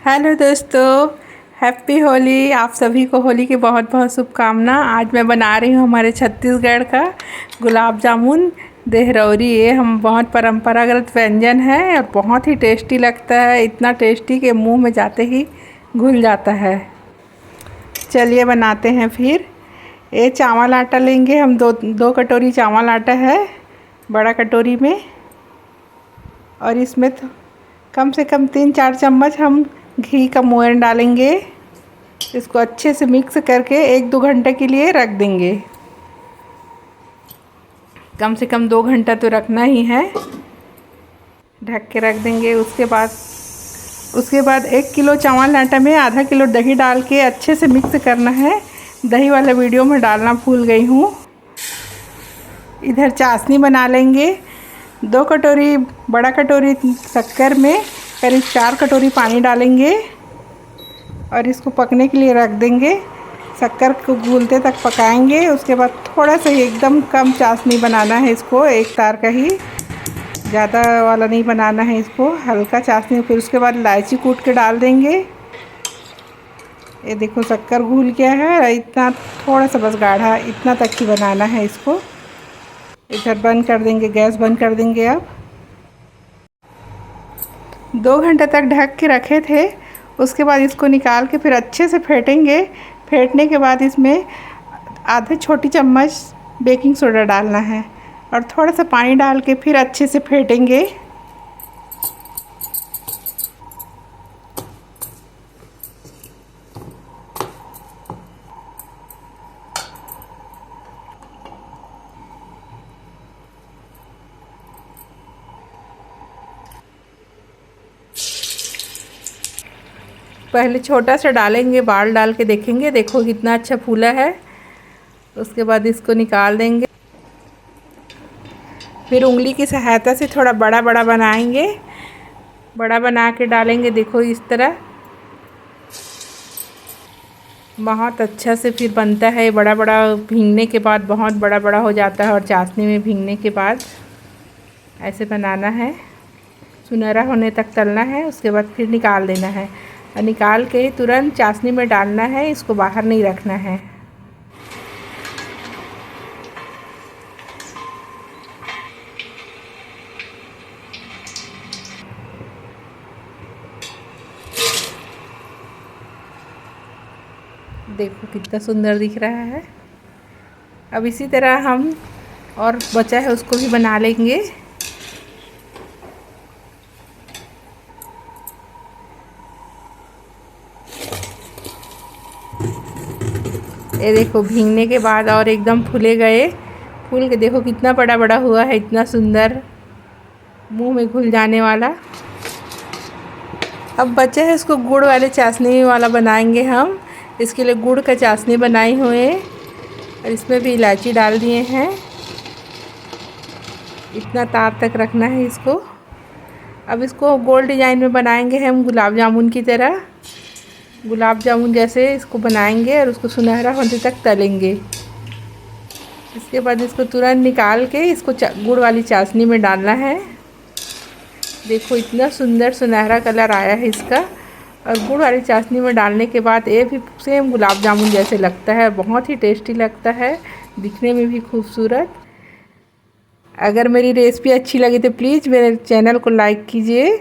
Hello दोस्तों, happy Holi. आप सभी को होली की बहुत बहुत शुभकामना। आज मैं बना रही हूँ हमारे छत्तीसगढ़ का गुलाब जामुन देहरौरी। ये हम बहुत परंपरागत व्यंजन है और बहुत ही टेस्टी लगता है। इतना टेस्टी कि मुंह में जाते ही घुल जाता है। चलिए बनाते हैं फिर। ये चावल आटा लेंगे हम, दो कटोरी चावल आटा है बड़ा कटोरी में। और इसमें तो कम से कम 3-4 चम्मच हम घी का मोयन डालेंगे। इसको अच्छे से मिक्स करके 1-2 घंटे के लिए रख देंगे। कम से कम 2 घंटा तो रखना ही है। ढक के रख देंगे। उसके बाद 1 किलो चावल आटा में आधा किलो दही डाल के अच्छे से मिक्स करना है। दही वाला वीडियो में डालना भूल गई हूँ। इधर चाशनी बना लेंगे। 2 कटोरी बड़ा कटोरी शक्कर में करीब 4 कटोरी पानी डालेंगे और इसको पकने के लिए रख देंगे। शक्कर को घुलते तक पकाएंगे। उसके बाद थोड़ा सा एकदम कम चाशनी बनाना है इसको, एक तार का ही, ज़्यादा वाला नहीं बनाना है इसको, हल्का चाशनी। फिर उसके बाद इलायची कूट के डाल देंगे। ये देखो शक्कर घुल गया है। इतना थोड़ा सा बस गाढ़ा, इतना तक ही बनाना है इसको। इधर बंद कर देंगे, गैस बंद कर देंगे। अब 2 घंटे तक ढक के रखे थे। उसके बाद इसको निकाल के फिर अच्छे से फेंटेंगे। फेंटने के बाद इसमें आधे छोटी चम्मच बेकिंग सोडा डालना है और थोड़ा सा पानी डाल के फिर अच्छे से फेंटेंगे। पहले छोटा सा डालेंगे, बाल डाल के देखेंगे। देखो कितना अच्छा फूला है। उसके बाद इसको निकाल देंगे। फिर उंगली की सहायता से थोड़ा बड़ा बड़ा बनाएंगे। बड़ा बना के डालेंगे। देखो इस तरह बहुत अच्छा से फिर बनता है। बड़ा बड़ा भीगने के बाद बहुत बड़ा बड़ा हो जाता है और चाशनी में भीगने के बाद ऐसे बनाना है। सुनहरा होने तक तलना है। उसके बाद फिर निकाल देना है और निकाल के तुरंत चाशनी में डालना है। इसको बाहर नहीं रखना है। देखो कितना सुंदर दिख रहा है। अब इसी तरह हम और बचा है उसको भी बना लेंगे। ये देखो भीगने के बाद और एकदम फूले गए। फूल के देखो कितना बड़ा बड़ा हुआ है, इतना सुंदर, मुंह में घुल जाने वाला। अब बचे है इसको गुड़ वाले चाशनी वाला बनाएंगे हम। इसके लिए गुड़ का चाशनी बनाई हुए और इसमें भी इलायची डाल दिए हैं। इतना तार तक रखना है इसको। अब इसको गोल डिजाइन में बनाएंगे हम, गुलाब जामुन की तरह। गुलाब जामुन जैसे इसको बनाएंगे और उसको सुनहरा होने तक तलेंगे। इसके बाद इसको तुरंत निकाल के इसको गुड़ वाली चाशनी में डालना है। देखो इतना सुंदर सुनहरा कलर आया है इसका। और गुड़ वाली चाशनी में डालने के बाद ये भी सेम गुलाब जामुन जैसे लगता है। बहुत ही टेस्टी लगता है, दिखने में भी खूबसूरत। अगर मेरी रेसिपी अच्छी लगी तो प्लीज़ मेरे चैनल को लाइक कीजिए।